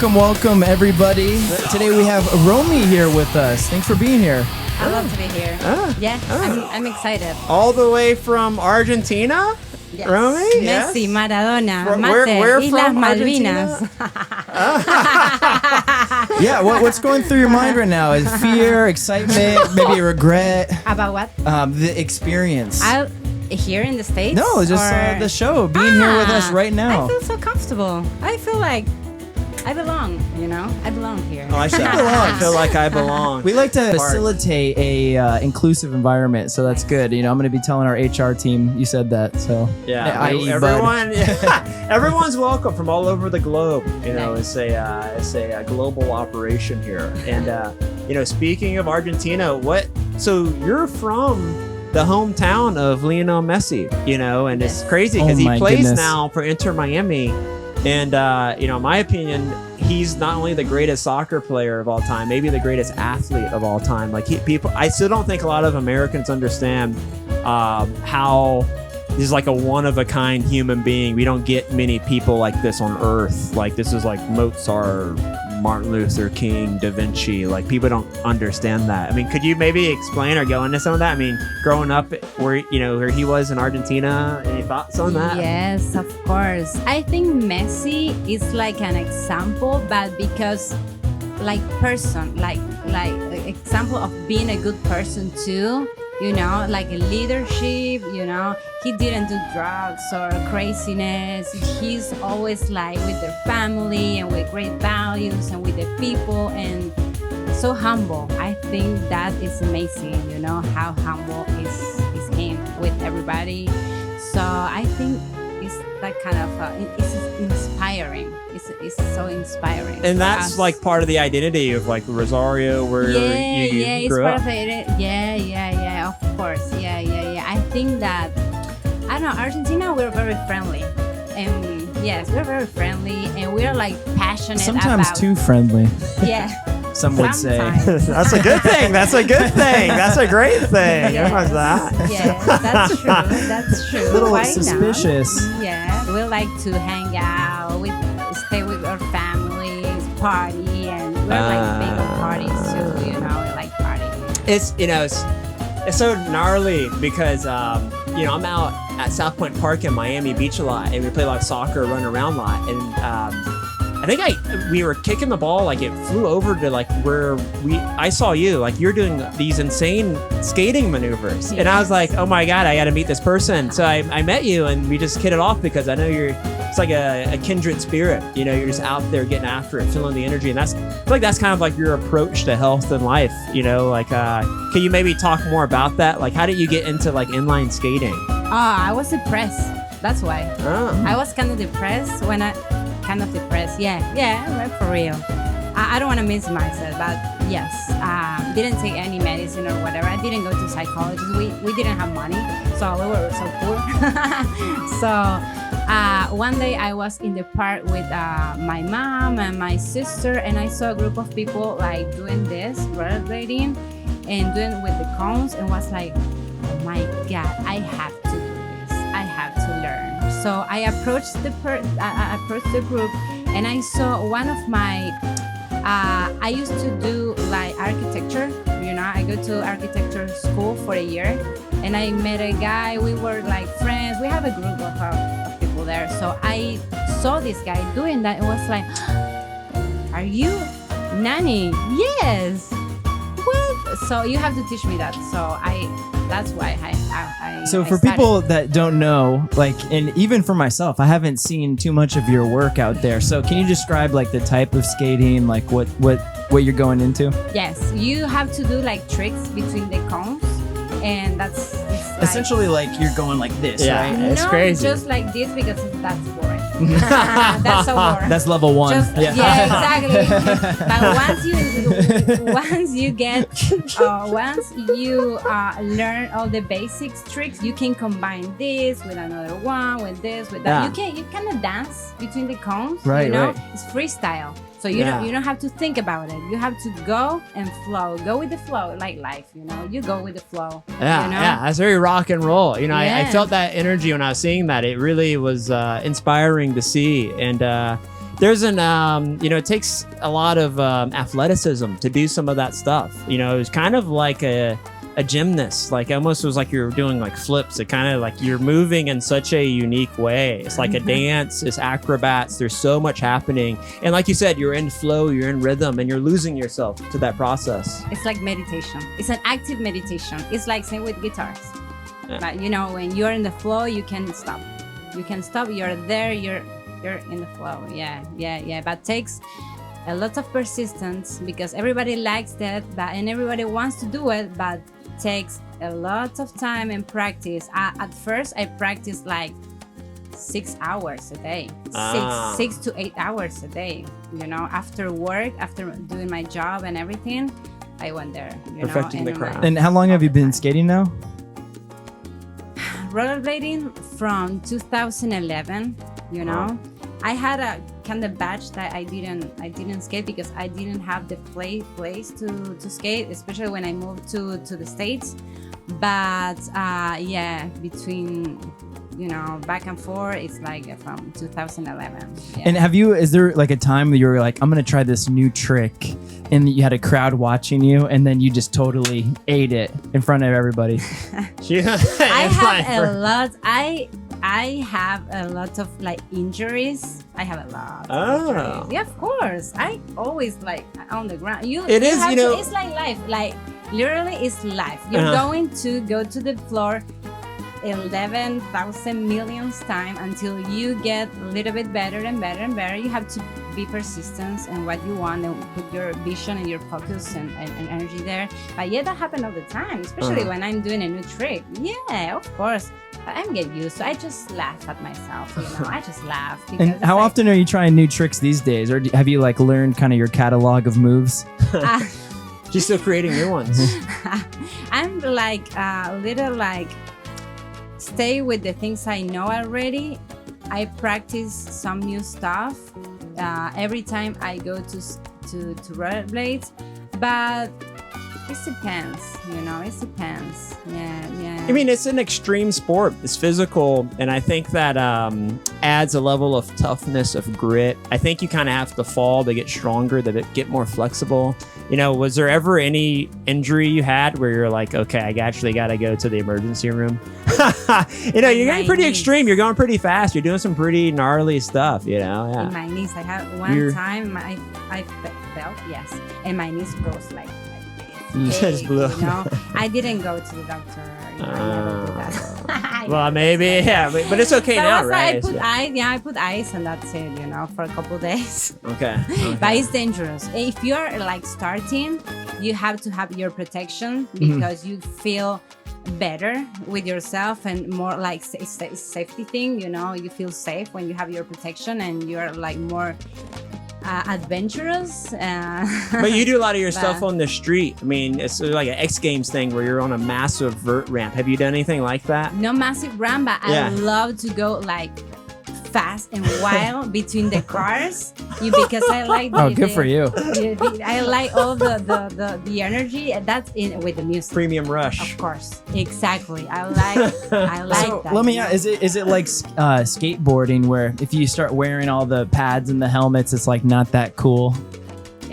Welcome, everybody. Today we have Romy here with us. Thanks for being here. I love to be here. I'm excited. All the way from Argentina? Yes. Romy? Messi, Maradona, Mate, where Islas from Malvinas. Yeah, what's going through your mind right now? Is fear, excitement, maybe regret? About what? The experience. Here in the States? No, just the show, being here with us right now. I feel so comfortable. I feel like I belong, I belong here. Oh, I should belong. I feel like I belong. We like to facilitate a inclusive environment, so that's good. I'm going to be telling our HR team you said that. So everyone's welcome from all over the globe. It's a global operation here. And speaking of Argentina, so you're from the hometown of Lionel Messi, and it's crazy because he plays now for Inter Miami. And, in my opinion, he's not only the greatest soccer player of all time, maybe the greatest athlete of all time. I still don't think a lot of Americans understand how he's like a one-of-a-kind human being. We don't get many people like this on Earth. Like, this is like Mozart, Martin Luther King, Da Vinci. Like, people don't understand that. I mean, could you maybe explain or go into some of that? I mean, growing up where he was in Argentina, any thoughts on that? Yes, of course. I think Messi is like an example, but because person, like example of being a good person too. Like a leadership, he didn't do drugs or craziness. He's always like with their family and with great values and with the people and so humble. I think that is amazing, how humble is him with everybody. So I think it's that kind of, it's inspiring. It's so inspiring. And that's like part of the identity of like Rosario where you grew up. Yeah, of course. Yeah. I think that, I don't know, Argentina, we're very friendly. And yes, we're very friendly and we're like passionate Sometimes about, too friendly. Yeah. Some would say. That's a good thing. That's a good thing. That's a great thing. Yes. Everyone's that. Yes, that's true. A little Why suspicious. Not? Yeah, we like to hang out, stay with our families, party, and we're like big on parties too. We like partying. It's so gnarly because I'm out at South Point Park in Miami Beach a lot, and we play a lot of soccer, run around a lot, and I think we were kicking the ball, like it flew over to like where I saw you, like you're doing these insane skating maneuvers. Yes. And I was like, oh my God, I got to meet this person. So I met you and we just hit it off because I know it's like a kindred spirit. You're just out there getting after it, feeling the energy. And I feel like that's kind of like your approach to health and life, can you maybe talk more about that? Like, how did you get into like inline skating? I was depressed. That's why. I was kind of depressed Yeah, right, for real. I don't want to miss myself, but yes, didn't take any medicine or whatever. I didn't go to psychologists. We didn't have money, so we were so poor. So one day I was in the park with my mom and my sister, and I saw a group of people like doing this, rollerblading, and doing with the cones, and was like, oh my God, I have to do this. I have to learn. So I approached the group, and I saw one of my. I used to do like architecture. I go to architecture school for a year, and I met a guy. We were like friends. We have a group of people there. So I saw this guy doing that, and was like, "Are you Nani?" Yes. What? So you have to teach me that. So that's why I So for people that don't know, and even for myself, I haven't seen too much of your work out there. So can you describe the type of skating, what you're going into? Yes, you have to do tricks between the cones, and that's essentially you're going like this, right? It's crazy. Just like this because that's boring. That's so boring. That's level one. Exactly. But once you learn all the basics tricks, you can combine this with another one, with this, with that. You cannot dance between the cones. Right. It's freestyle. So you don't have to think about it. You have to go and flow. Go with the flow, like life. You go with the flow. Yeah, that's very rock and roll. I felt that energy when I was seeing that. It really was inspiring to see. And there's an it takes a lot of athleticism to do some of that stuff. It's kind of like a gymnast, like almost was like you're doing like flips. It kind of like you're moving in such a unique way. It's like a dance, it's acrobats. There's so much happening, and like you said, you're in flow, you're in rhythm, and you're losing yourself to that process. It's like meditation. It's an active meditation. It's like same with guitars. Yeah. But when you're in the flow, you can stop. You're there. You're in the flow. Yeah. But takes a lot of persistence because everybody likes that, and everybody wants to do it, but takes a lot of time and practice. At first, I practiced like 6 hours a day, 6 to 8 hours a day. After work, after doing my job and everything, I went there. Perfecting the craft. And how long have you been skating now? Rollerblading from 2011. Wow. I had a kind of batch that I didn't skate because I didn't have the place to skate, especially when I moved to the States. But between back and forth, it's like from 2011. Yeah. And is there like a time that you were like, I'm gonna try this new trick, and you had a crowd watching you, and then you just totally ate it in front of everybody? I have a lot. I have a lot of like injuries. I have a lot of injuries. Yeah, of course. I always like on the ground. It's like life. Like literally, it's life. You're going to go to the floor 11,000 millions times until you get a little bit better and better and better. You have to be persistent in what you want and put your vision and your focus and energy there. But yeah, that happens all the time, especially when I'm doing a new trick. Yeah, of course. I'm getting used to it. I just laugh at myself, I just laugh. And how often are you trying new tricks these days? Or have you like learned kind of your catalog of moves? She's still creating new ones. I'm like a little like stay with the things I know already. I practice some new stuff every time I go to rollerblades, but it depends, it depends. Yeah. I mean, it's an extreme sport. It's physical, and I think that adds a level of toughness, of grit. I think you kind of have to fall to get stronger, to get more flexible. Was there ever any injury you had where you're like, okay, I actually got to go to the emergency room? You're getting pretty extreme. You're going pretty fast. You're doing some pretty gnarly stuff, Yeah. In my knees, I had one time I felt, yes, and my knees goes like this. Just blew up. I didn't go to the doctor. Well, maybe, yeah, but it's okay now, right? I put ice and that's it, for a couple days. Okay. But it's dangerous. If you're like starting, you have to have your protection because you feel better with yourself and more like safety thing, you feel safe when you have your protection and you're like more adventurous. But you do a lot of your stuff on the street. I mean, it's like an X Games thing where you're on a massive vert ramp. Have you done anything like that? No massive ramp, but I love to go like fast and wild between the cars because I like good for you. I like all the energy that's in with the music. Premium rush. Of course. Exactly. I like so that. Let me ask, is it like skateboarding where if you start wearing all the pads and the helmets, it's like not that cool?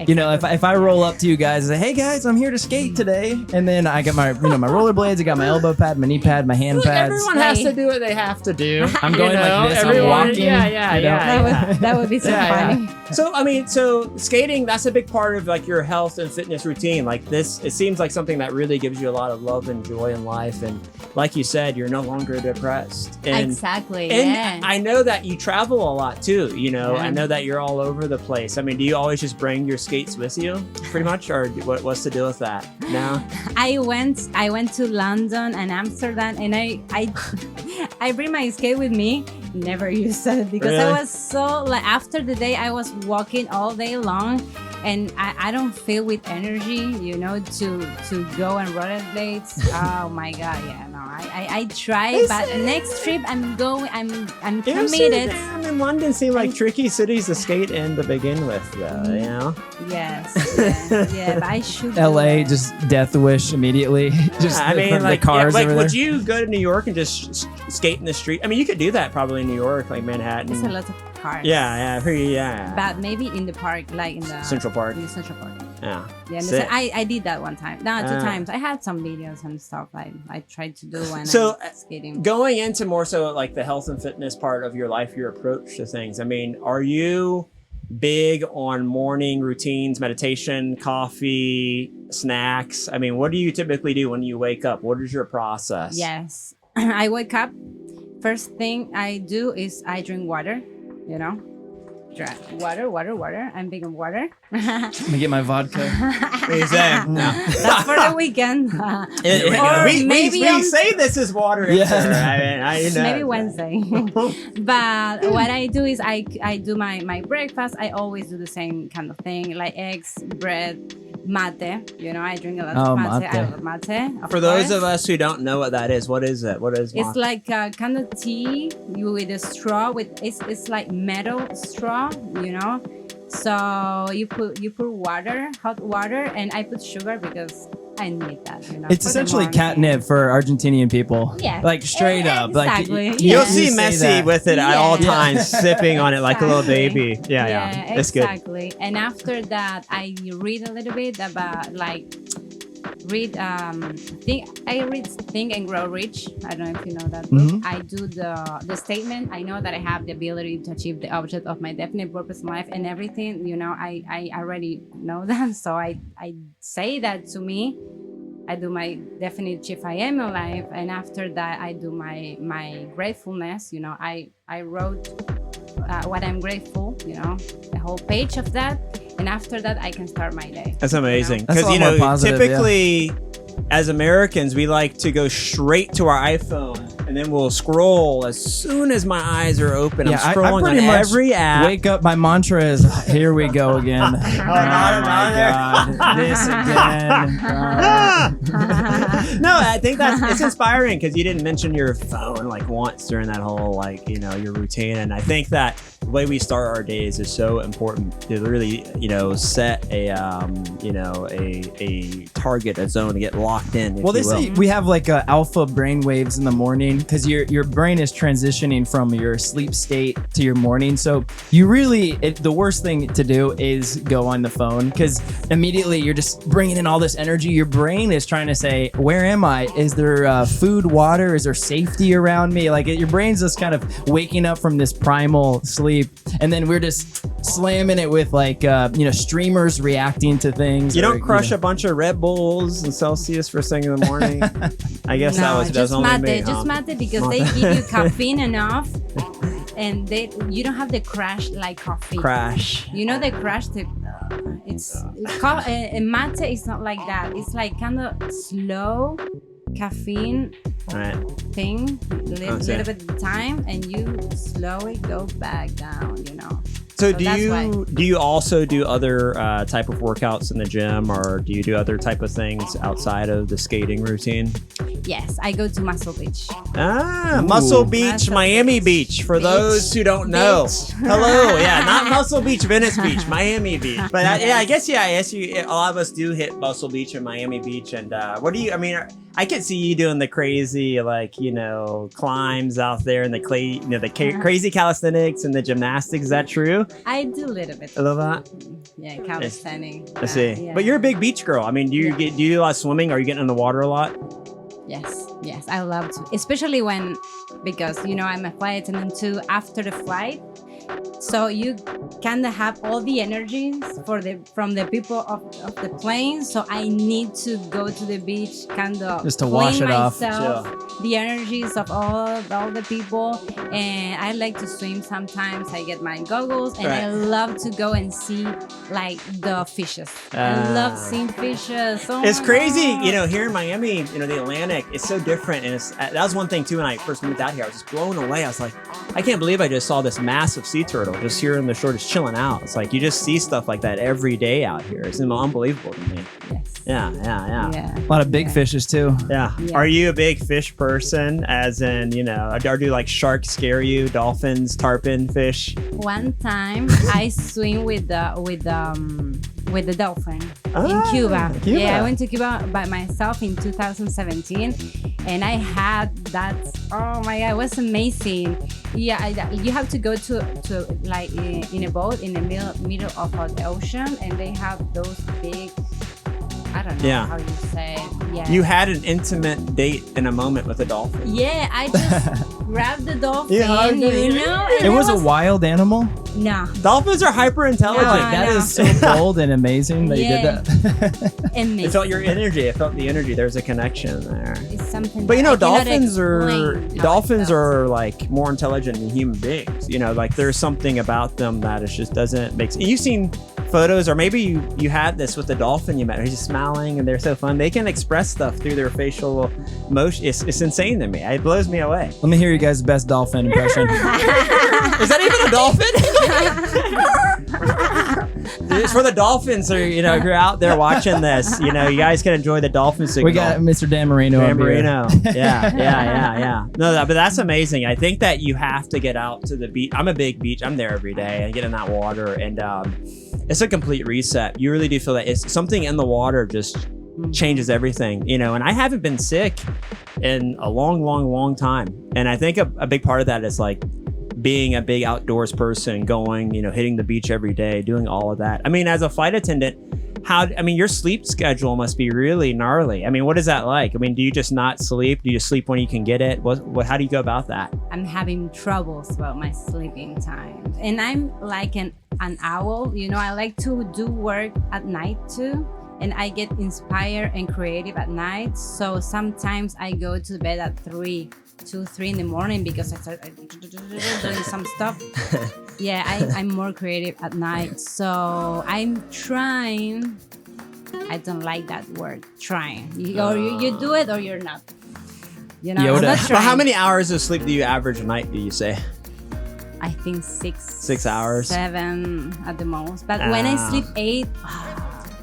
If I roll up to you guys and say, hey guys, I'm here to skate today, and then I got my my rollerblades, I got my elbow pad, my knee pad, my hand pads. Everyone has to do what they have to do. I'm going like this. I'm walking. Yeah. That would be so funny. Yeah. So skating, that's a big part of like your health and fitness routine. Like this, it seems like something that really gives you a lot of love and joy in life. And like you said, you're no longer depressed. And, exactly. And I know that you travel a lot too. I know that you're all over the place. I mean, do you always just bring your skates with you, pretty much, or what's the deal with that? No. I went to London and Amsterdam, and I bring my skate with me. Never used it because I was so like after the day I was walking all day long, and I don't feel with energy, to go and rollerblades. Oh my god, yeah, no, I try, but next trip I'm You committed. Damn, in London seem like tricky cities to skate in to begin with, though. You know. Yes, yeah, but I should. do LA, it. just death wish immediately. Just I mean, from like, the cars like, over would there. you go to New York and just skate in the street? I mean, you could do that probably in New York, like Manhattan. It's a lot of cars. Yeah. But maybe in the park, like in the Central Park. In the Central Park. Yeah. Yeah, and Sick. I did that one time. No, 2 Ah. times. I had some videos and stuff I tried to do when So, I'm skating. Going into more so like the health and fitness part of your life, your approach to things. I mean, are you big on morning routines, meditation, coffee, snacks? I mean, what do you typically do when you wake up? What is your process? Yes. I wake up. First thing I do is I drink water, you know. Water. I'm big on water. Let me get my vodka. Exactly. That's for the weekend. Or we maybe say this is water. Yeah. I know. maybe Wednesday. But what I do is I do my breakfast. I always do the same kind of thing, like eggs, bread, mate. You know, I drink a lot Oh, of mate. mate. I love mate. For those of us who don't know what that is, what is it? What is It's like a kind of tea you with a straw it's like metal straw, you know. So you put water, hot water, and I put sugar because I need that, you know. It's for the essentially morning. catnip for Argentinian people. Yeah. Like straight up. Exactly. Like Yeah. You'll see say Messi that. with it at all Yeah. times, sipping on it like a little Exactly. baby. Yeah. It's good. Exactly. And after that, I read a little bit about I read Think and Grow Rich. I don't know if you know that book. Mhm. I do the statement. I know that I have the ability to achieve the object of my definite purpose in life and everything. You know, I already know that. So I say that to me. I do my definite chief I am in life, and after that I do my gratefulness. You know, I wrote what I'm grateful. You know, the whole page of that, and after that I can start my day. That's amazing. That's a Because, lot more positive, typically as Americans, we like to go straight to our iPhone and then we'll scroll as soon as my eyes are open. Yeah, I'm scrolling pretty on much every app. Wake up, my mantra is, here we go again. Oh my God, this again. No, I think it's inspiring because you didn't mention your phone like once during that whole your routine, and I think that the way we start our days is so important to really set a target, a zone to get locked in. if Well, they you will. say we have like alpha brain waves in the morning because your brain is transitioning from your sleep state to your morning. So you really, the worst thing to do is go on the phone because immediately you're just bringing in all this energy. Your brain is trying to say, where am I? Is there food, water? Is there safety around me? Like your brain's just kind of waking up from this primal sleep. And then we're just slamming it with streamers reacting to things. You or, don't crush a bunch of Red Bulls and Celsius first thing in the morning. I guess that was only me. Just mate because they give you caffeine enough, and you don't have the crash like coffee. Crash. You know the crash. Mate is not like that. It's like kind of slow caffeine All right. thing, little Okay. bit at a time, and you slowly go back down. You know. So that's why. do you also do other type of workouts in the gym, or do you do other type of things outside of the skating routine? Yes, I go to Muscle Beach. Ah, Muscle Beach, Muscle Miami Beach. Beach. For Beach. those who don't know, Beach. hello, yeah, not Muscle Beach, Venice Beach, Miami Beach. But I guess a lot of us do hit Muscle Beach and Miami Beach. And what do you? I mean, I could see you doing the crazy climbs out there and the crazy calisthenics and the gymnastics. Is that true? I do a little bit. I love that. Yeah, calisthenics. I see. Yeah. But you're a big beach girl. I mean, do you do a lot of swimming? Are you getting in the water a lot? Yes, I love to, especially because I'm a flight attendant too. After the flight, so you kind of have all the energies from the people of the plane. So I need to go to the beach, kind of Just to wash it off. The energies of all the people, and I like to swim. Sometimes I get my goggles, and I love to go and see the fishes. I love seeing fishes. Oh It's my crazy, God. here in Miami, the Atlantic, it's so different. And that was one thing too when I first moved out here. I was just blown away. I was like, I can't believe I just saw this massive sea turtle. or just here in the shore, just chilling out. It's like you just see stuff like that every day out here. It's unbelievable to me. Yes. Yeah. A lot of big fishes too. Yeah. Yeah. Are you a big fish person? As in, or do like sharks scare you? Dolphins, tarpon, fish? One time I swim with the dolphin in Cuba. Cuba. Yeah, I went to Cuba by myself in 2017, and I had that. Oh my god, it was amazing. Yeah, you have to go to like in a boat in the middle of the ocean, and they have those big. I don't know how you say it. Yeah. You had an intimate date in a moment with a dolphin. Yeah, I just grabbed the dolphin. It was a wild animal. No. Dolphins are hyper intelligent. No, That is so bold and amazing that you did that. Amazing. It felt your energy. It felt the energy. There's a connection there. It's something. But that I cannot dolphins explain. are like more intelligent than human beings. Like there's something about them that it just doesn't make sense. You've seen photos, or maybe you had this with the dolphin you met. He's just smiling, and they're so fun. They can express stuff through their facial motion. It's insane to me. It blows me away. Let me hear you guys' best dolphin impression. Is that even a dolphin? It's for the dolphins. So, if you're out there watching this, you guys can enjoy the dolphin signal. We got Mr. Dan Marino. Dan Marino. Yeah. No, but that's amazing. I think that you have to get out to the beach. I'm a big beach. I'm there every day and get in that water, and it's a complete reset. You really do feel that it's something in the water just changes everything, and I haven't been sick in a long time. And I think a big part of that is like being a big outdoors person, going, hitting the beach every day, doing all of that. I mean, as a flight attendant, your sleep schedule must be really gnarly. I mean, what is that like? I mean, do you just not sleep? Do you sleep when you can get it? How do you go about that? I'm having troubles about my sleeping time, and I'm like an owl. I like to do work at night too, and I get inspired and creative at night. So sometimes I go to bed at 2, 3 in the morning because I start doing some stuff. Yeah, I'm more creative at night. So I'm trying. I don't like that word, trying. You do it or you're not. I'm not But trying. how many hours of sleep do you average a night, do you say? I think 6. 6 hours? 7 at the most. But when I sleep 8,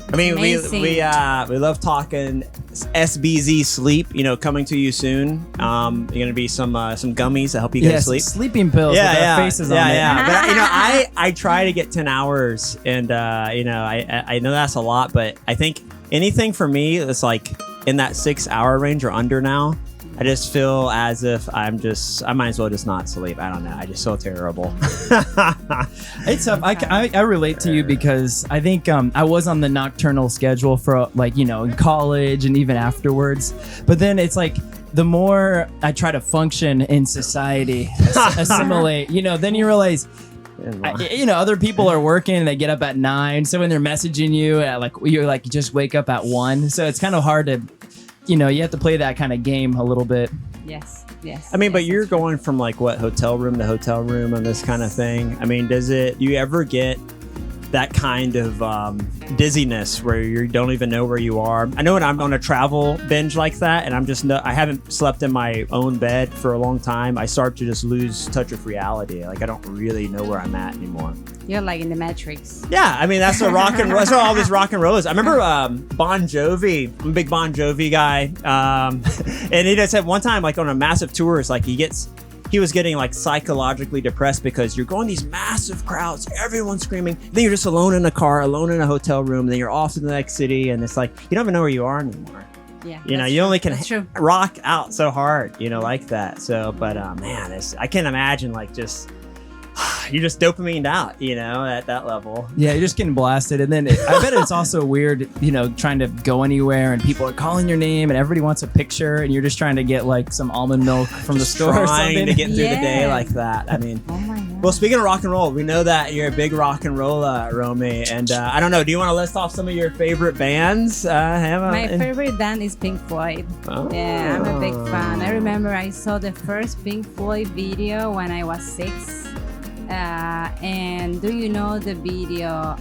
I mean, amazing. we love talking SBZ sleep. Coming to you soon. You're gonna be some gummies to help you guys sleep. Sleeping pills with our faces on it. But I try to get 10 hours, and I know that's a lot, but I think anything for me that's like in that 6-hour range or under now. I just feel as if I might as well just not sleep. I don't know. I just feel terrible. It's tough. I relate to you because I think I was on the nocturnal schedule for in college and even afterwards. But then it's like the more I try to function in society, assimilate, then you realize, other people are working and they get up at 9. So when they're messaging you, you're like, you just wake up at 1. So it's kind of hard to, you have to play that kind of game a little bit. Yes. I mean, but you're going from hotel room to hotel room and this kind of thing. I mean, do you ever get that kind of dizziness where you don't even know where you are? I know when I'm on a travel binge like that and I haven't slept in my own bed for a long time, I start to just lose touch of reality. Like I don't really know where I'm at anymore. You're like in the Matrix. Yeah, I mean, that's what rock and roll. That's what all this rock and roll is. I remember Bon Jovi. I'm a big Bon Jovi guy. And he just said one time, on a massive tour, it's like he was getting psychologically depressed because you're going these massive crowds, everyone's screaming. Then you're just alone in a car, alone in a hotel room. Then you're off to the next city, and it's like you don't even know where you are anymore. Yeah, you only can That's true. rock out so hard, like that. So, but man, I can't imagine just. You're just dopamined out, at that level. Yeah, you're just getting blasted. And then I bet it's also weird, trying to go anywhere and people are calling your name and everybody wants a picture and you're just trying to get some almond milk from the store or trying something. to get through the day like that. I mean, oh my God. Well, speaking of rock and roll, we know that you're a big rock and roll, Romy. And I don't know, do you want to list off some of your favorite bands? My favorite band is Pink Floyd. Oh. Yeah, I'm a big fan. I remember I saw the first Pink Floyd video when I was 6. And do you know the video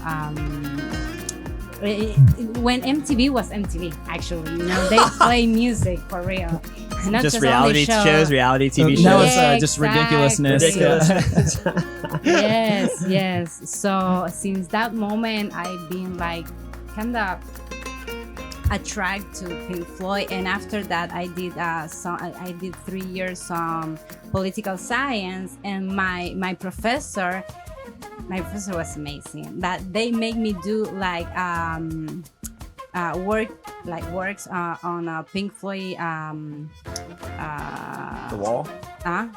when MTV was MTV? Actually, they play music for real. not just just reality only show. shows, reality TV shows. Now it's Yeah, just exactly. ridiculousness. Ridiculous. Yes. So since that moment, I've been like kind of attracted to Pink Floyd, and after that, I did 3 years political science, and my professor was amazing. That they make me do like works on Pink Floyd. The wall.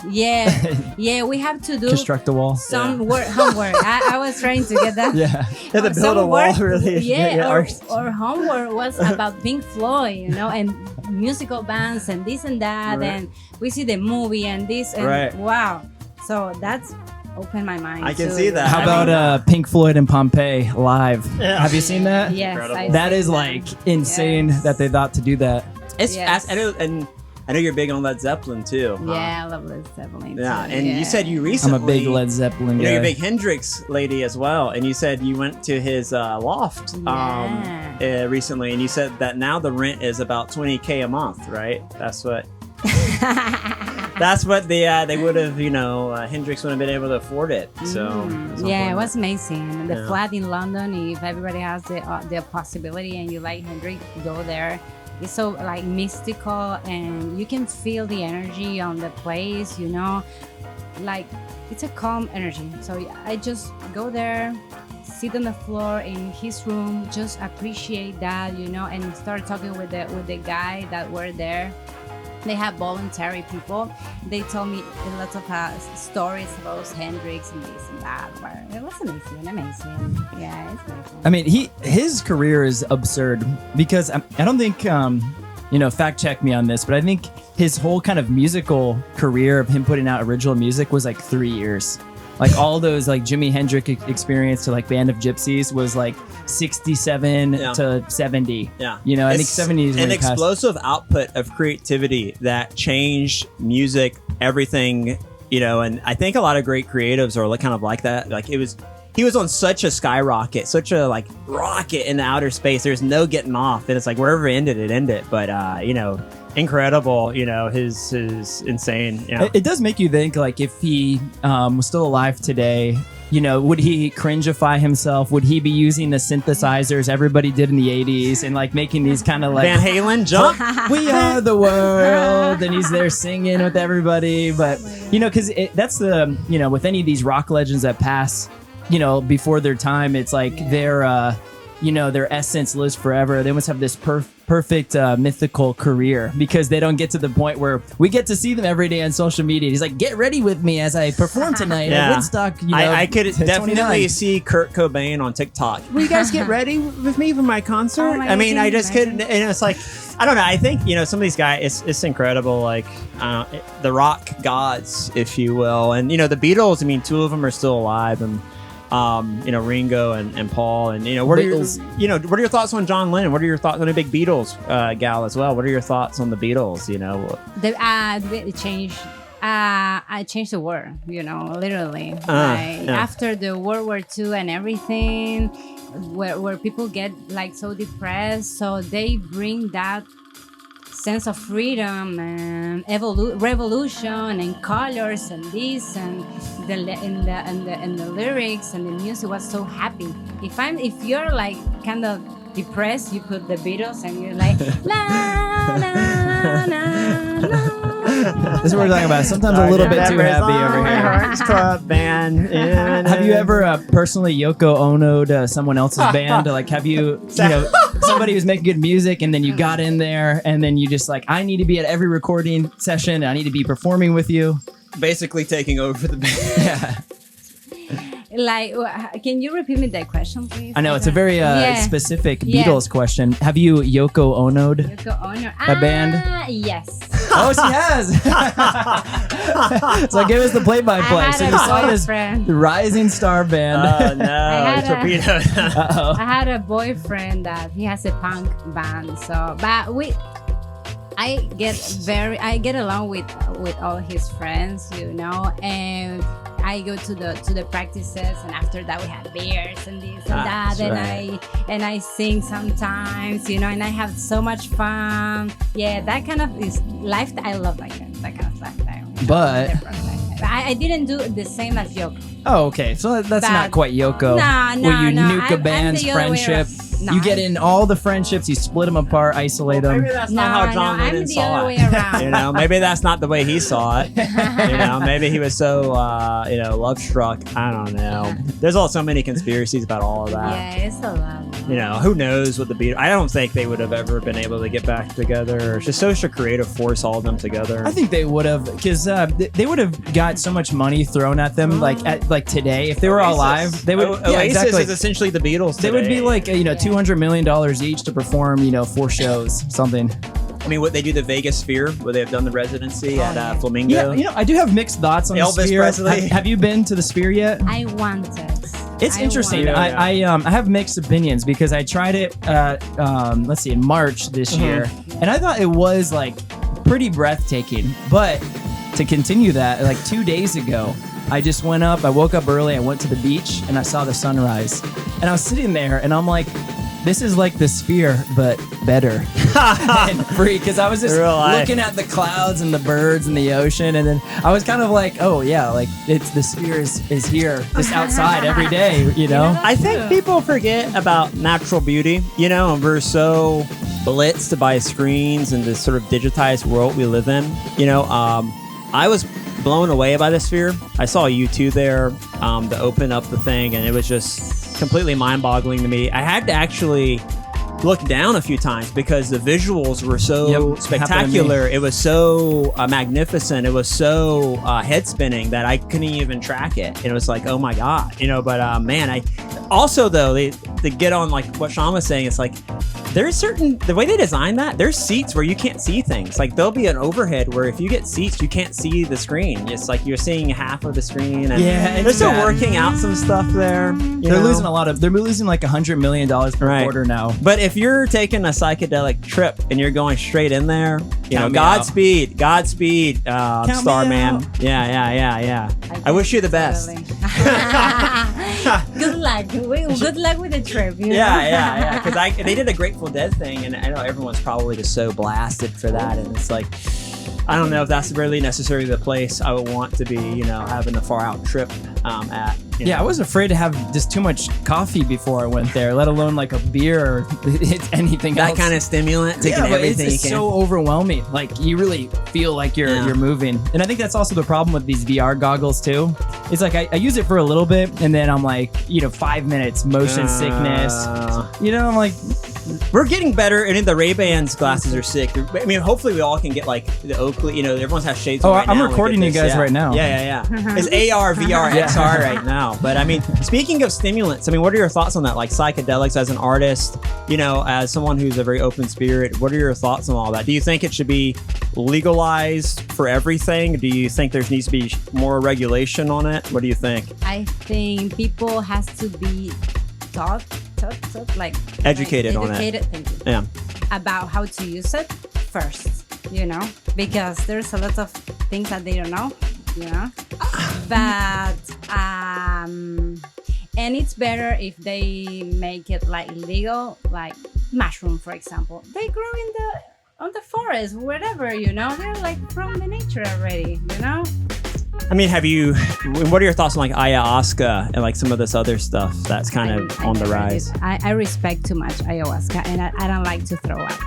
Yeah, we have to do Construct the wall. some homework. I was trying to get that. Yeah. Yeah, to build Some a wall, work, really. Yeah, or homework was about Pink Floyd, and musical bands and this and that, Right. and we see the movie and this, and Right. wow. So that's opened my mind. I can to- see that. How about Pink Floyd and Pompeii live? Yeah. Have you seen that? Yes, Incredible. That is see like insane Yes. that they thought to do that. It's Yes. I know, and I know you're big on Led Zeppelin too. huh? Yeah, I love Led Zeppelin. Yeah, too. and you said you I'm recently. a big Led Zeppelin You guy. know, you're a big Hendrix lady as well, and you said you went to his loft recently, and you said that now the rent is about $20K a month, right? That's what. That's what they would have, Hendrix wouldn't have been able to afford it. So Yeah, it was amazing. The Yeah. flat in London, if everybody has the possibility and you like Hendrix, go there. It's so like mystical, and you can feel the energy on the place, like it's a calm energy. So I just go there, sit on the floor in his room, just appreciate that, and start talking with the guy that were there. They have voluntary people. They told me lots of stories about Hendrix and this and that. It was amazing. Yeah, it's amazing. I mean, his career is absurd because I don't think, fact check me on this, but I think his whole kind of musical career of him putting out original music was like 3 years. Like all those like Jimi Hendrix experience to like Band of Gypsies was like 67 Yeah. to 70. yeah, I think 70 is when an he passed. explosive output of creativity that changed music, everything. And I think a lot of great creatives are like kind of like that. Like he was on such a skyrocket, such a like rocket in the outer space. There's no getting off, and it's like wherever it ended. But incredible. His insane. Yeah. It does make you think, like, if he was still alive today, would he cringeify himself? Would he be using the synthesizers everybody did in the 80s and like making these kind of like Van Halen, jump. we are the world, and he's there singing with everybody? But because that's the with any of these rock legends that pass before their time, it's like their essence lives forever. They must have this perfect mythical career because they don't get to the point where we get to see them every day on social media. He's like, get ready with me as I perform tonight at Woodstock. I could 29. definitely see Kurt Cobain on TikTok. Will you guys get ready with me for my concert? Oh my I mean, God, I just couldn't. And it's like, I don't know. I think some of these guys, it's incredible. Like the rock gods, if you will, and the Beatles. I mean, 2 of them are still alive, and Ringo and Paul, and what are your thoughts on John Lennon? What are your thoughts on a big Beatles gal as well? What are your thoughts on the Beatles? They changed. I changed the world, literally. After the World War II and everything, where people get like so depressed, so they bring that sense of freedom and revolution and colors and this and the lyrics and the music was so happy. If you're like kind of depressed, you put the Beatles and you're like la la la la. This is what we're talking about. Sometimes a little bit too happy over My here. Heart's Club band. Have you ever personally Yoko Ono'd someone else's band? Like, have you, somebody who's making good music, and then you got in there, and then you just like, I need to be at every recording session. I need to be performing with you. basically taking over the band? Yeah. Like, can you repeat me that question, please? I know it's a very Yeah. specific Yeah. Beatles question. Have you Yoko Ono'd? Yoko Ono. A band? Yes. Oh, she has. So give us the play-by-play. I So had you a saw this boyfriend. rising star band. Oh no, had a- torpedo. Uh-oh. I had a boyfriend that he has a punk band. So, but I get along with all his friends, and I go to the practices, and after that we had beers and this and that, that's and right. I sing sometimes, you know, and I have so much fun. Yeah, that kind of is life that I love, like that kind of lifestyle. But I didn't do the same as Yoko. oh, okay. So that's not But- quite Yoko. No, where you no. nuke a I'm band's the other way friendship. around. No, You get in all the friendships, you split them apart, isolate them. Maybe that's not how John I'm Lennon the saw other it. way around. You know, maybe that's not the way he saw it. You know, maybe he was so love struck. I don't know. There's all so many conspiracies about all of that. Yeah, it's a lot. You know, who knows what the Beatles? I don't think they would have ever been able to get back together. It's just such a creative force, all of them together. I think they would have, because they would have got so much money thrown at them, like today. If they were all alive, they would. Oasis exactly. is essentially the Beatles. They would be today. like $200 million each to perform 4 shows, something. I mean, what they do the Vegas Sphere, where they've done the residency at Flamingo. Yeah, I do have mixed thoughts on Elvis the Sphere. Presley. Have you been to the Sphere yet? I wanted. It's interesting. Yeah. I have mixed opinions because I tried it. Let's see, in March this year, and I thought it was like pretty breathtaking. But to continue that, like 2 days ago, I just went up. I woke up early. I went to the beach and I saw the sunrise. And I was sitting there and I'm like, this is like the Sphere, but better and free. Because I was just Real life. looking at the clouds and the birds and the ocean, and then I was kind of like, oh yeah, like it's the Sphere is here, just outside every day, you know. I think people forget about natural beauty, and we're so blitzed by screens and this sort of digitized world we live in. I was blown away by the Sphere. I saw U2 there to open up the thing, and it was just completely mind-boggling to me. I had to actually look down a few times because the visuals were so spectacular. It was so magnificent. It was so head-spinning that I couldn't even track it. It was like, oh my god, But man, I also though they get on like what Sean was saying. It's like there's the way they design that. There's seats where you can't see things. Like there'll be an overhead where if you get seats, you can't see the screen. It's like you're seeing half of the screen. And they're still working out some stuff there. They're losing a lot of. They're losing like $100 million per quarter now. But if you're taking a psychedelic trip and you're going straight in there, Count me Godspeed, Starman. out. Yeah. I wish you the best. Good luck. Good luck with the trip. Yeah. Because they did a Grateful Dead thing, and I know everyone's probably just so blasted for that, and it's like, I don't know if that's really necessarily the place I would want to be, having a far out trip at. Yeah, I was afraid to have just too much coffee before I went there, let alone like a beer or it's anything that else. kind of stimulant, taking but everything it's you can. so overwhelming. Like you really feel like you're moving, and I think that's also the problem with these VR goggles too. It's like I use it for a little bit, and then I'm like, 5 minutes motion sickness. I'm like. We're getting better, and the Ray-Bans glasses are sick. I mean, hopefully we all can get like the Oakley. Everyone has shades. Oh, right I'm now. recording you guys right now. Yeah. It's AR, VR, XR right now. But I mean, speaking of stimulants, what are your thoughts on that? Like psychedelics as an artist, as someone who's a very open spirit, what are your thoughts on all that? Do you think it should be legalized for everything? Do you think there needs to be more regulation on it? What do you think? I think people has to be taught like educated on it. Thank you. Yeah. About how to use it first, because there's a lot of things that they don't know, but and it's better if they make it like legal, like mushroom, for example. They grow on the forest, wherever, they're like from the nature already, I mean, what are your thoughts on like ayahuasca and like some of this other stuff that's kind of on the rise? I respect too much ayahuasca, and I don't like to throw up.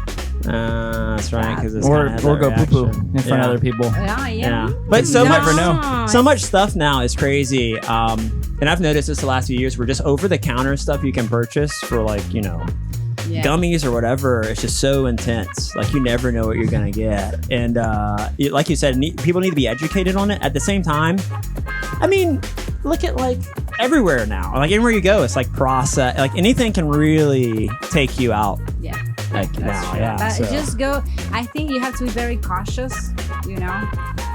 That's right, because it's or go poo poo reaction. in front of other people. Yeah. But so You much, never know. so much stuff now is crazy. And I've noticed this the last few years. We're just over the counter stuff you can purchase for like gummies or whatever. It's just so intense. Like you never know what you're gonna get. And like you said, people need to be educated on it. At the same time, I mean, look at like everywhere now. Like anywhere you go, it's like process. Like anything can really take you out. Yeah. Like now, yeah. But So. just go. I think you have to be very cautious,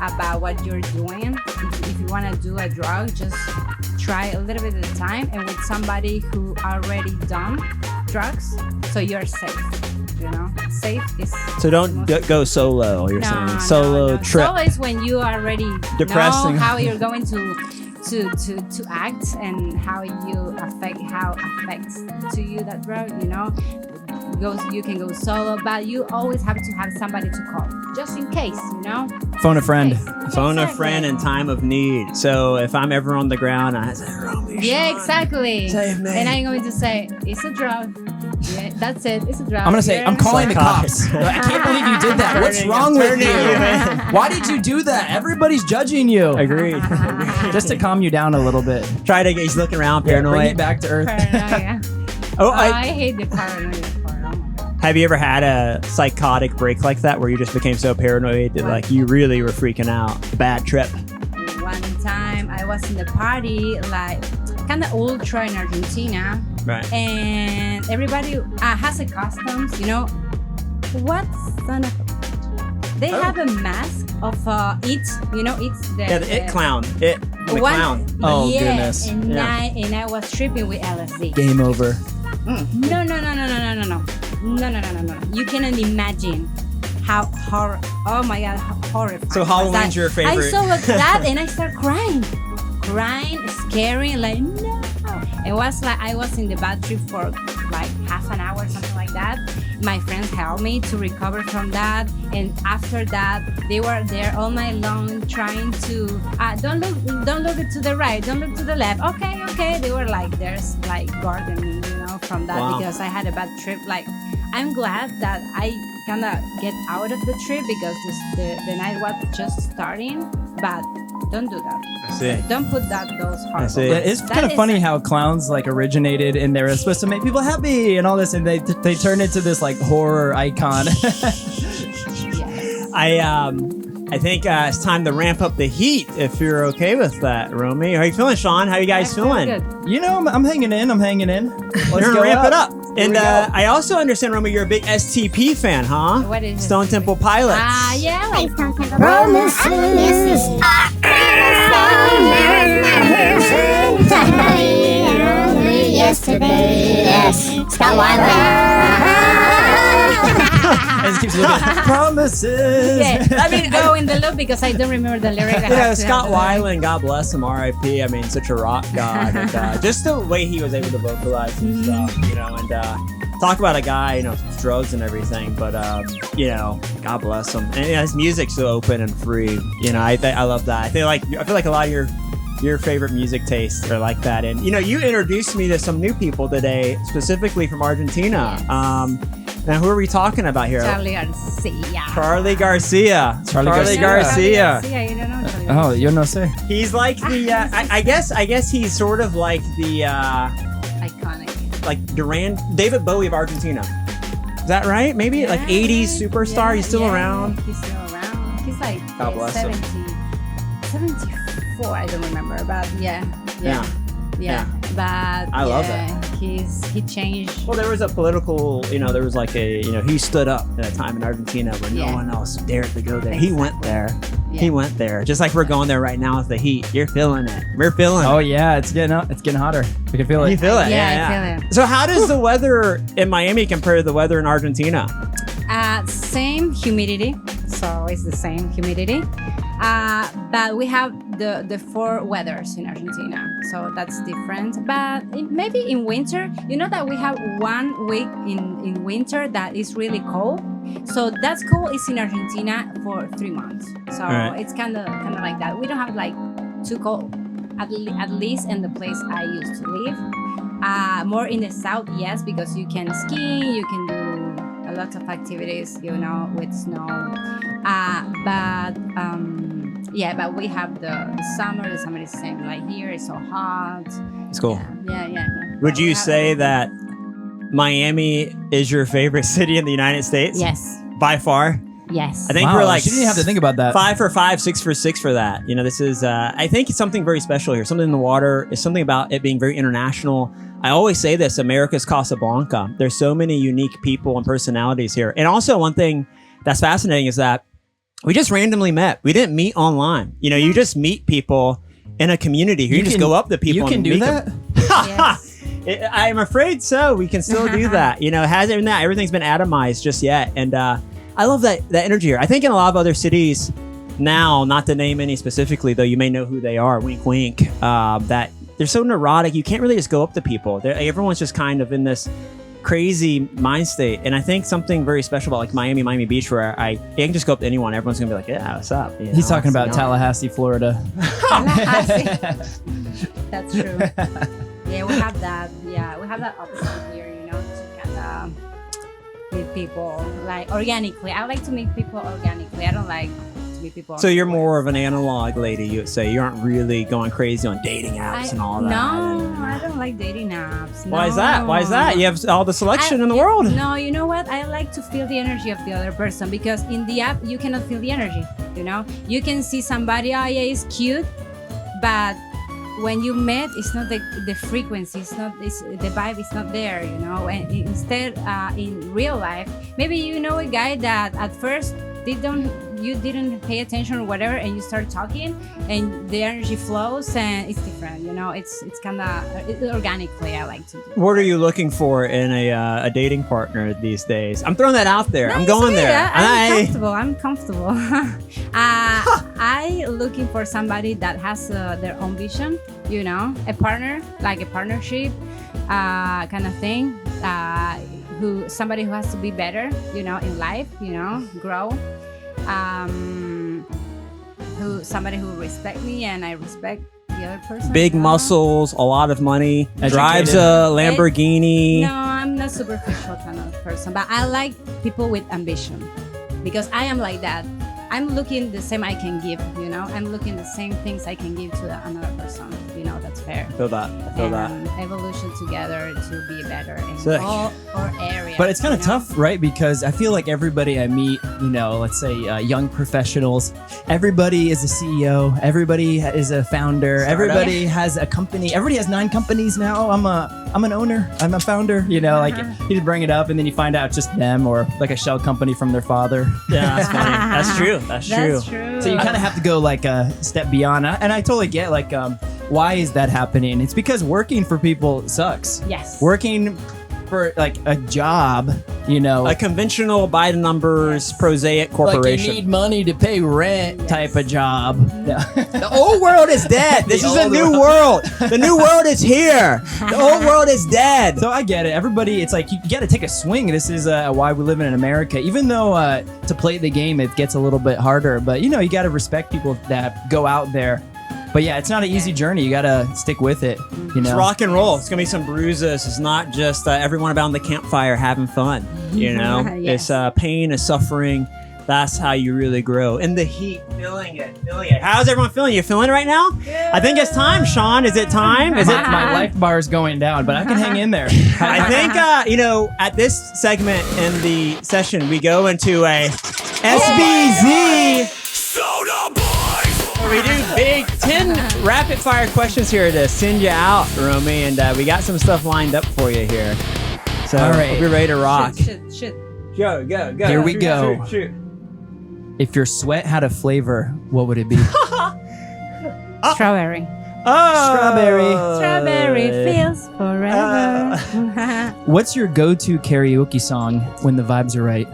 about what you're doing. If you want to do a drug, just try a little bit at a time, and with somebody who already done drugs, so you're safe. Safe is. So don't go solo. You're saying solo trip. Solo is when you already Depressing. know how you're going to to act and how affects to you that road, you know. You can go solo, but you always have to have somebody to call, just in case, you know. Phone a friend. Phone a friend in time of need. So if I'm ever on the ground, I say, Romy, Yeah, Sean, exactly. save me. And I'm going to say, it's a drug. Yeah, that's it. It's a drug. I'm gonna say, I'm calling the cops. I can't believe you did that. What's wrong with you? Why did you do that? Everybody's judging you. Agreed. Just to calm you down a little bit. He's looking around, Yeah, paranoid. bring you back to earth. Paranoia. I hate the paranoia part. Oh my God. Have you ever had a psychotic break like that where you just became so paranoid that like you really were freaking out? Bad trip. One time I was in the party, like kind of ultra in Argentina, Right. and everybody has a customs, you know. What son of a... They have a mask of it, you know, it's the... Yeah, the it clown. It. The clown. Oh, yeah, goodness. And, Yeah. I was tripping with LSD. Game over. No. You cannot imagine how oh my God, how horrifying. So was Halloween's that. your favorite. I saw that and I started crying, scaring, like no. It was like I was in the bad trip for like half an hour, something like that. My friends helped me to recover from that, and after that, they were there all night long trying to don't look to the right, don't look to the left. Okay. They were like there's like guarding me, you know, from that. Wow. Because I had a bad trip. Like I'm glad that I kind of get out of the trip because the night was just starting, but. Don't do that. I see. Don't put those horrible. see. Yeah, it's That kind of is- funny how clowns like originated and they were supposed to make people happy and all this, and they turned into this like horror icon. Yes. I think it's time to ramp up the heat. If you're okay with that, Romy. How are you feeling, Sean? How are you guys I feel feeling? good. You know, I'm hanging in. Let's We're gonna go ramp it up. Here And we go. I also understand, Romy, you're a big STP fan, huh? What is Stone STP? Temple Pilots. Yeah, like Yesterday, yes, And it keeps looking. Promises. yeah. I mean, go in the loop because I don't remember the lyric. I You know, have to Scott have the lyric. Weiland, God bless him, R.I.P. I mean, such a rock god. And just the way he was able to vocalize some stuff, you know, and talk about a guy, you know, with drugs and everything, but, you know, God bless him. And his music's so open and free. You know, I love that. I feel like a lot of your favorite music tastes are like that. And, you know, you introduced me to some new people today, specifically from Argentina. Now, who are we talking about here? Charlie Garcia. Charlie Garcia. Charlie Garcia. Charlie Garcia, you don't know Charlie Oh, yo no sé. He's like the I guess he's sort of like the Iconic. like David Bowie of Argentina. Is that right? Maybe like 80s superstar. He's still around. He's still around. He's like God bless him. 74, I don't remember, but yeah. But I love that. He changed. Well, there was a political, you know, there was like a, you know, he stood up at a time in Argentina where no Yeah. one else dared to go there. He went there. Yeah. He went there. Just like we're going there right now with the heat. You're feeling it. We're feeling Oh it. yeah, it's getting hotter. We can feel it. You feel it? Yeah, I feel it. So how does the weather in Miami compare to the weather in Argentina? Same humidity, so it's the same humidity. But we have the 4 weathers in Argentina, so that's different. But maybe in winter, you know that we have 1 week in winter that is really cold. So that's cold is in Argentina for 3 months. So Right. it's kind of like that. We don't have like too cold, at least in the place I used to live. More in the south, yes, because you can ski, you can do a lot of activities, you know, with snow. But we have the summer. The summer is the same. Like here, it's so hot. It's cool. Yeah. Would But we you have say everything. that Miami is your favorite city in the United States? Yes. By far? Yes. I think Wow, we're like she didn't have to think about that. 5 for 5, 6 for 6 for that. You know, this is, I think it's something very special here. Something in the water. It's something about it being very international. I always say this, America's Casablanca. There's so many unique people and personalities here. And also one thing that's fascinating is that we just randomly met. We didn't meet online. You know, you just meet people in a community. You just can- go up to people You can and do meet that? them. Yes. I'm afraid so. We can still do that. You know, it hasn't been that. Everything's been atomized just yet. And I love that energy here. I think in a lot of other cities, now, not to name any specifically, though you may know who they are, wink, wink, that they're so neurotic, you can't really just go up to people. Everyone's just kind of in this crazy mind state. And I think something very special about like Miami Beach, where I can just go up to anyone, everyone's gonna be like, yeah, what's up? You He's know, talking about Tallahassee, Florida. That's true. Yeah, we have that. Yeah, we have that opposite here, you know, to kind of meet people like organically. I like to meet people organically. I don't like to meet people. So you're more of an analog lady, you would say. You aren't really going crazy on dating apps and all that. No, I don't like dating apps. Why is that? Why is that? You have all the selection in the world. No, you know what? I like to feel the energy of the other person, because in the app you cannot feel the energy. You know, you can see somebody, oh yeah, he's cute, but when you met, it's not the frequency, the vibe is not there, you know. And instead, in real life, maybe you know a guy that at first you didn't pay attention or whatever, and you start talking, and the energy flows, and it's different, you know. It's kind of organically. I like to do. What are you looking for in a dating partner these days? I'm throwing that out there. I'm going there. I'm comfortable. I looking for somebody that has their own vision, you know, a partner, like a partnership kind of thing. Somebody who has to be better, you know, in life, you know, grow. Somebody who respect me and I respect the other person. Big muscles, a lot of money, drives a Lamborghini. No, I'm not superficial kind of person, but I like people with ambition, because I am like that. I'm looking the same I can give, you know. I'm looking the same things I can give to another person, you know. That's fair. Feel that. Evolution together to be better in all our areas. But it's kind of tough, right? Because I feel like everybody I meet, you know, let's say young professionals, everybody is a CEO, everybody is a founder, everybody has a company, everybody has 9 companies now. I'm an owner, I'm a founder, you know, like you just bring it up and then you find out it's just them or like a shell company from their father. Yeah, that's funny. That's true. That's true. So you kind of have to go like a step beyond. And I totally get like, why is that happening? It's because working for people sucks. Yes. Working for like a job, you know, a conventional by the numbers prosaic corporation. Like you need money to pay rent type of job. The old world is dead. This is a new world. The new world is here. The old world is dead. So I get it. Everybody, it's like you got to take a swing. This is why we live in America. Even though to play the game, it gets a little bit harder. But, you know, you got to respect people that go out there. But yeah, it's not an easy journey. You got to stick with it. You know? It's rock and roll. It's going to be some bruises. It's not just everyone around the campfire having fun. You know, Yes. It's pain and suffering. That's how you really grow. In the heat, feeling it. How's everyone feeling? You feeling it right now? Yeah. I think it's time, Sean. Is it time? Is it? My life bar is going down, but I can hang in there. I think, you know, at this segment in the session, we go into a SBZ. SAUNA BOYZ. We do big 10 rapid fire questions here to send you out, Romy, and we got some stuff lined up for you here. So all right, we're ready to rock. Shoot. Go. Here we go. Shoot. If your sweat had a flavor, what would it be? Strawberry. Oh, Strawberry feels forever. What's your go-to karaoke song when the vibes are right?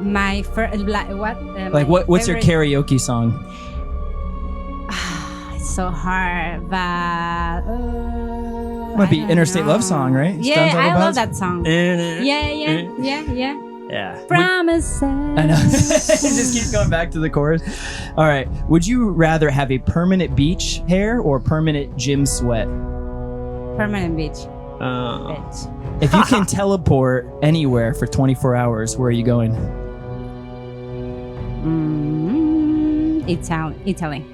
My first, what? What's your karaoke song? It's so hard, but Might be Interstate Love Song, right? Yeah, Stones I All love About? that song. Yeah. Promises. I know. It just keeps going back to the chorus. All right. Would you rather have a permanent beach hair or permanent gym sweat? Permanent beach. Bitch. If you can teleport anywhere for 24 hours, where are you going? Italy.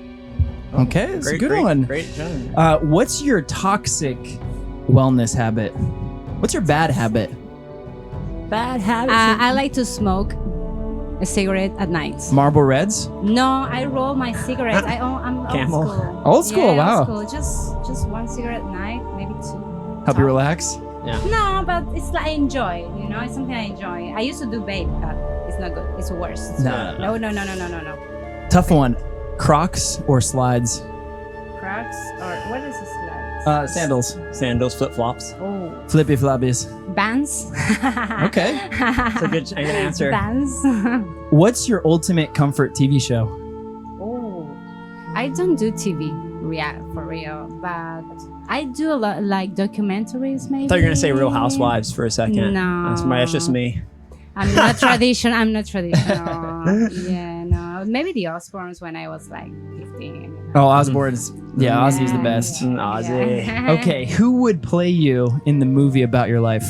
Okay, it's a good one. Great job. What's your toxic wellness habit? What's your bad habit? Bad habits. I like to smoke a cigarette at night. Marlboro Reds? No, I roll my cigarettes. I'm Camel. old school. Old school, Yeah, wow. Old school. Just one cigarette at night, maybe 2. Help you relax? No, but it's like I enjoy. You know, it's something I enjoy. I used to do vape, but it's not good. It's worse. So, no. Tough one. Crocs or slides? Crocs or what is this like? Sandals, flip-flops. Oh, flippy floppies. Bands. Okay. That's a good answer. Bands. What's your ultimate comfort TV show? I don't do TV for real, but I do a lot like documentaries. Maybe. I thought you were gonna say Real Housewives for a second. No. That's just me. I'm not traditional. Yeah, no. Maybe the Osbournes when I was like 15. Oh, Osbourne's. Yeah, Ozzy's the best. Ozzy. Yeah. Okay, who would play you in the movie about your life?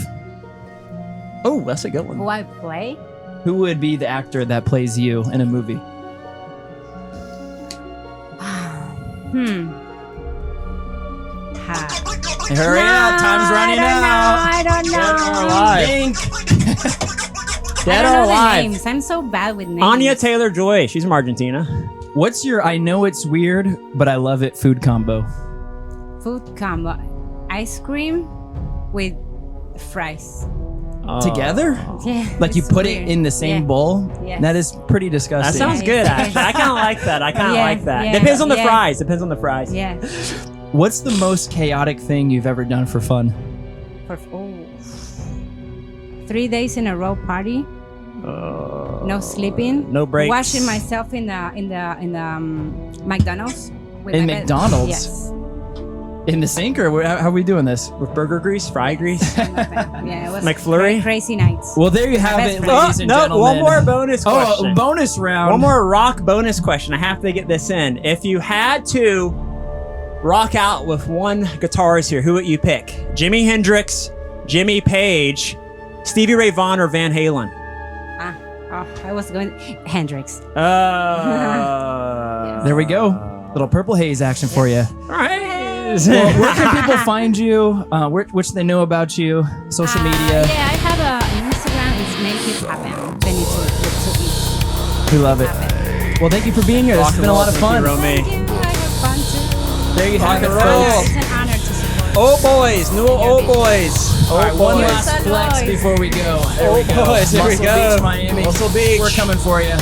Oh, that's a good one. Who I play? Who would be the actor that plays you in a movie? Hurry up, time's running out. I don't know. Dead or alive. I Dead don't or know the alive. names. I'm so bad with names. Anya Taylor-Joy. She's from Argentina. What's your I know it's weird, but I love it food combo? Food combo. Ice cream with fries. Together? Yeah. Like you it's put weird. it in the same Yeah. bowl? Yes. That is pretty That disgusting. sounds good, actually. I kind of like that. Yeah, Depends on the yeah. fries. Depends on the fries. Yeah. What's the most chaotic thing you've ever done for fun? 3 days in a row party. No sleeping. No breaks. Washing myself in the McDonald's. with In my bed. McDonald's? Yes. In the sink, or how are we doing this? With burger grease, fry grease. Yeah, it was McFlurry? crazy nights. Well, there you have best it, friend. ladies and gentlemen. one more bonus question. Oh, a bonus round. One more rock bonus question. I have to get this in. If you had to rock out with one guitarist here, who would you pick? Jimi Hendrix, Jimmy Page, Stevie Ray Vaughan, or Van Halen? I was going Hendrix. There we go. Little Purple Haze action for you. All right. Well, where can people find you? Which they know about you? Social media. Yeah, I have an Instagram. It's Make It Happen. Benito with 2 E's. We love it. Well, thank you for being here. This has been a lot of fun. Romy. Thank you. I have fun too. There you have it, Rock and roll. folks. It's an honor to support. Oh boys, new old boys. All right, one boys. last flex boys. before we go. There we Oh go. boys, here we Muscle go. Beach, Miami. Muscle Beach. We're coming for you.